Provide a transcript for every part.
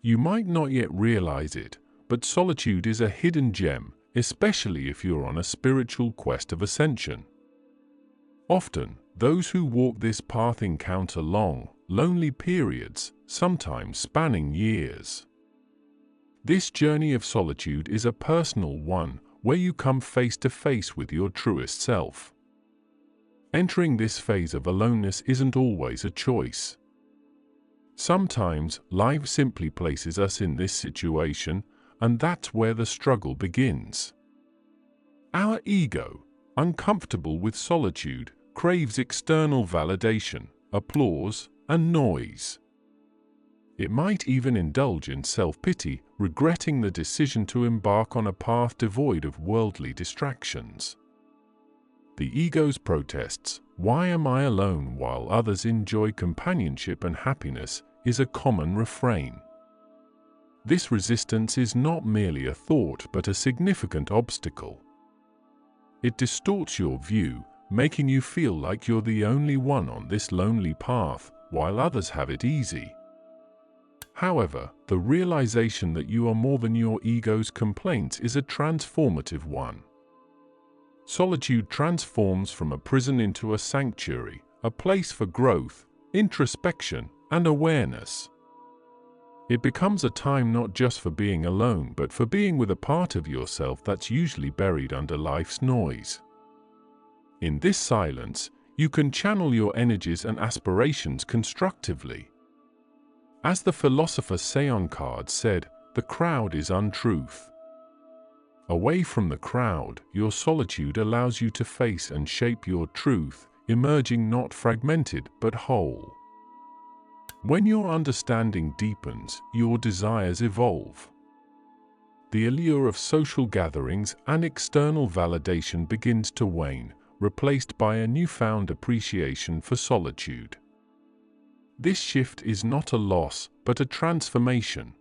You might not yet realize it, but solitude is a hidden gem, especially if you're on a spiritual quest of ascension. Often, those who walk this path encounter long, lonely periods, sometimes spanning years. This journey of solitude is a personal one, where you come face to face with your truest self. Entering this phase of aloneness isn't always a choice. Sometimes, life simply places us in this situation, and that's where the struggle begins. Our ego, uncomfortable with solitude, craves external validation, applause, and noise. It might even indulge in self-pity, regretting the decision to embark on a path devoid of worldly distractions. The ego's protests, "Why am I alone while others enjoy companionship and happiness?" is a common refrain. This resistance is not merely a thought but a significant obstacle. It distorts your view, making you feel like you're the only one on this lonely path, while others have it easy. However, the realization that you are more than your ego's complaints is a transformative one. Solitude transforms from a prison into a sanctuary, a place for growth, introspection, and awareness. It becomes a time not just for being alone but for being with a part of yourself that's usually buried under life's noise. In this silence, you can channel your energies and aspirations constructively. As the philosopher Seon Card said, "The crowd is untruth." Away from the crowd, your solitude allows you to face and shape your truth, emerging not fragmented but whole. When your understanding deepens, your desires evolve. The allure of social gatherings and external validation begins to wane, replaced by a newfound appreciation for solitude. This shift is not a loss, but a transformation.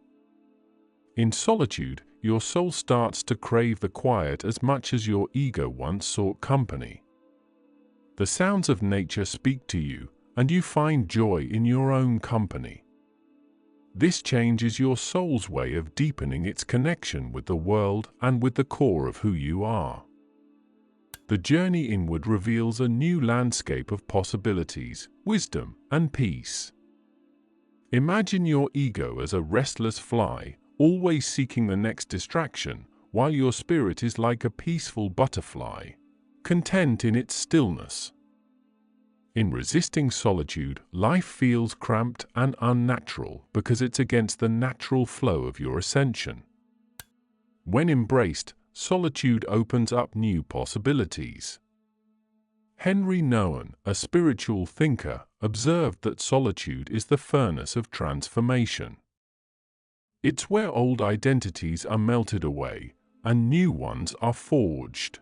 In solitude, your soul starts to crave the quiet as much as your ego once sought company. The sounds of nature speak to you, and you find joy in your own company. This changes your soul's way of deepening its connection with the world and with the core of who you are. The journey inward reveals a new landscape of possibilities, wisdom, and peace. Imagine your ego as a restless fly, always seeking the next distraction, while your spirit is like a peaceful butterfly, content in its stillness. In resisting solitude, life feels cramped and unnatural because it's against the natural flow of your ascension. When embraced, solitude opens up new possibilities. Henry Nouwen, a spiritual thinker, observed that solitude is the furnace of transformation. It's where old identities are melted away and new ones are forged.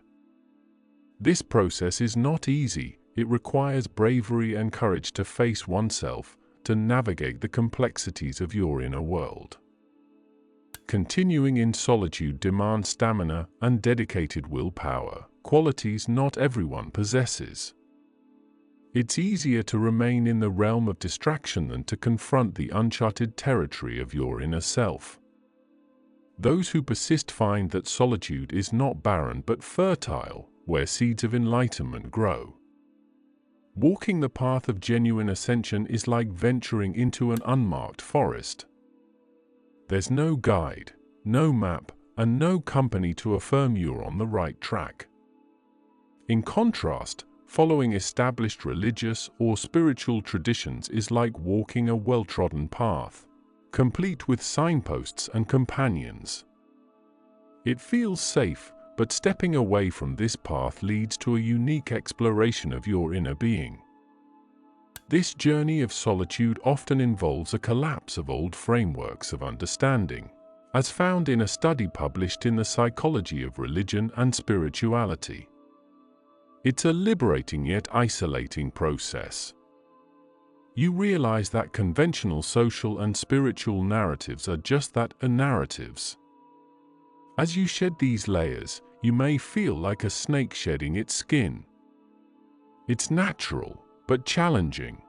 This process is not easy. It requires bravery and courage to face oneself, to navigate the complexities of your inner world. Continuing in solitude demands stamina and dedicated willpower, qualities not everyone possesses. It's easier to remain in the realm of distraction than to confront the uncharted territory of your inner self. Those who persist find that solitude is not barren but fertile, where seeds of enlightenment grow. Walking the path of genuine ascension is like venturing into an unmarked forest. There's no guide, no map, and no company to affirm you're on the right track. In contrast, following established religious or spiritual traditions is like walking a well-trodden path, complete with signposts and companions. It feels safe, but stepping away from this path leads to a unique exploration of your inner being. This journey of solitude often involves a collapse of old frameworks of understanding, as found in a study published in the Psychology of Religion and Spirituality. It's a liberating yet isolating process. You realize that conventional social and spiritual narratives are just that, narratives. As you shed these layers, you may feel like a snake shedding its skin. It's natural, but challenging.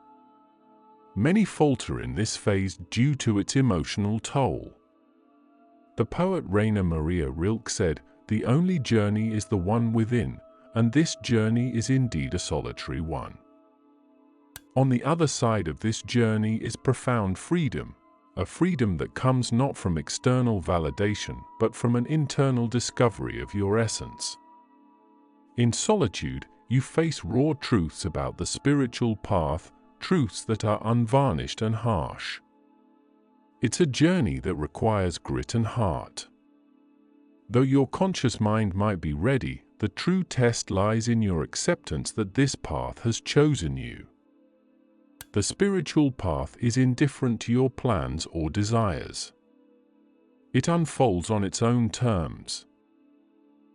Many falter in this phase due to its emotional toll. The poet Rainer Maria Rilke said, "The only journey is the one within, and this journey is indeed a solitary one." On the other side of this journey is profound freedom, a freedom that comes not from external validation but from an internal discovery of your essence. In solitude, you face raw truths about the spiritual path, truths that are unvarnished and harsh. It's a journey that requires grit and heart. Though your conscious mind might be ready, the true test lies in your acceptance that this path has chosen you. The spiritual path is indifferent to your plans or desires. It unfolds on its own terms.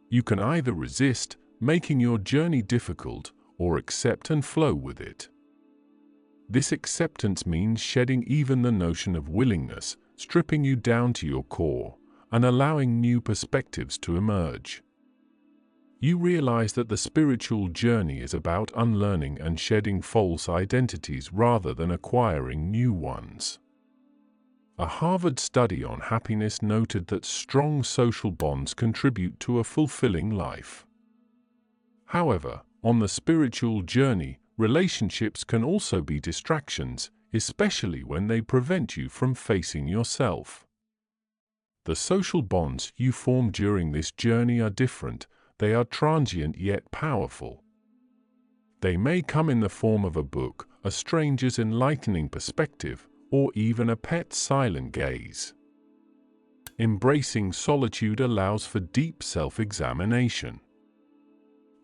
You can either resist, making your journey difficult, or accept and flow with it. This acceptance means shedding even the notion of willingness, stripping you down to your core, and allowing new perspectives to emerge. You realize that the spiritual journey is about unlearning and shedding false identities rather than acquiring new ones. A Harvard study on happiness noted that strong social bonds contribute to a fulfilling life. However, on the spiritual journey, relationships can also be distractions, especially when they prevent you from facing yourself. The social bonds you form during this journey are different. They are transient yet powerful. They may come in the form of a book, a stranger's enlightening perspective, or even a pet's silent gaze. Embracing solitude allows for deep self-examination.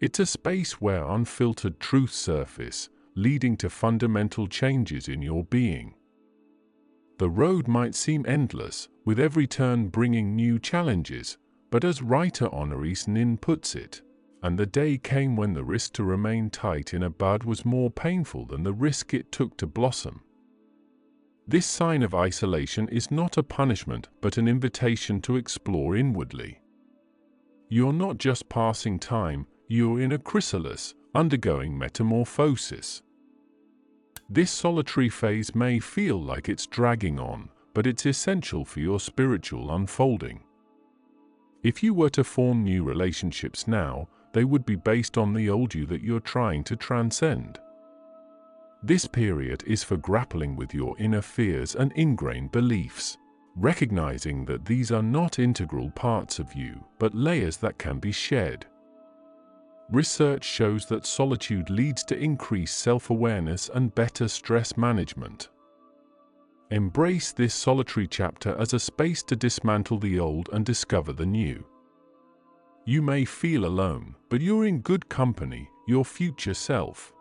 It's a space where unfiltered truths surface, leading to fundamental changes in your being. The road might seem endless, with every turn bringing new challenges, but as writer Honoris Nin puts it, "And the day came when the risk to remain tight in a bud was more painful than the risk it took to blossom." This sign of isolation is not a punishment but an invitation to explore inwardly. You're not just passing time, you're in a chrysalis, undergoing metamorphosis. This solitary phase may feel like it's dragging on, but it's essential for your spiritual unfolding. If you were to form new relationships now, they would be based on the old you that you're trying to transcend. This period is for grappling with your inner fears and ingrained beliefs, recognizing that these are not integral parts of you, but layers that can be shed. Research shows that solitude leads to increased self-awareness and better stress management. Embrace this solitary chapter as a space to dismantle the old and discover the new. You may feel alone, but you're in good company, your future self.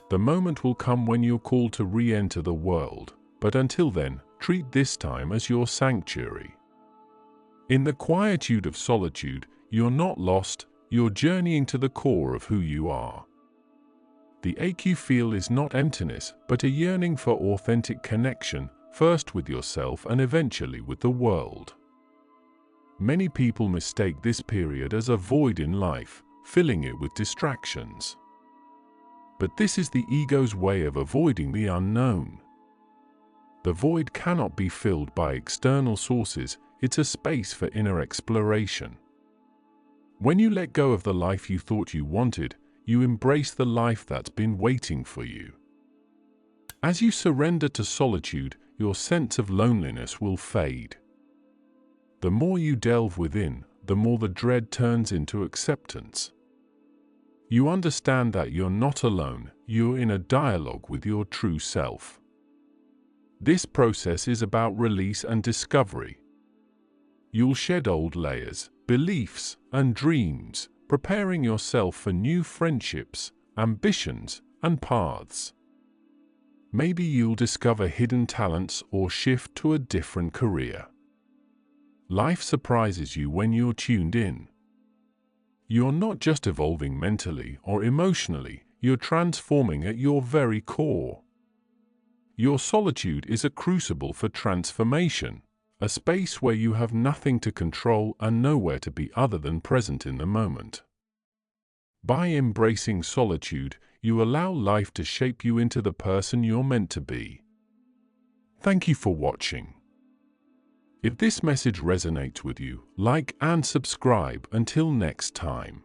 The moment will come when you're called to re-enter the world, but until then, treat this time as your sanctuary. In the quietude of solitude, you're not lost, you're journeying to the core of who you are. The ache you feel is not emptiness, but a yearning for authentic connection, first with yourself and eventually with the world. Many people mistake this period as a void in life, filling it with distractions. But this is the ego's way of avoiding the unknown. The void cannot be filled by external sources, it's a space for inner exploration. When you let go of the life you thought you wanted, you embrace the life that's been waiting for you. As you surrender to solitude, your sense of loneliness will fade. The more you delve within, the more the dread turns into acceptance. You understand that you're not alone, you're in a dialogue with your true self. This process is about release and discovery. You'll shed old layers, beliefs, and dreams, preparing yourself for new friendships, ambitions, and paths. Maybe you'll discover hidden talents or shift to a different career. Life surprises you when you're tuned in. You're not just evolving mentally or emotionally, you're transforming at your very core. Your solitude is a crucible for transformation, a space where you have nothing to control and nowhere to be other than present in the moment. By embracing solitude, you allow life to shape you into the person you're meant to be. Thank you for watching. If this message resonates with you, like and subscribe. Until next time.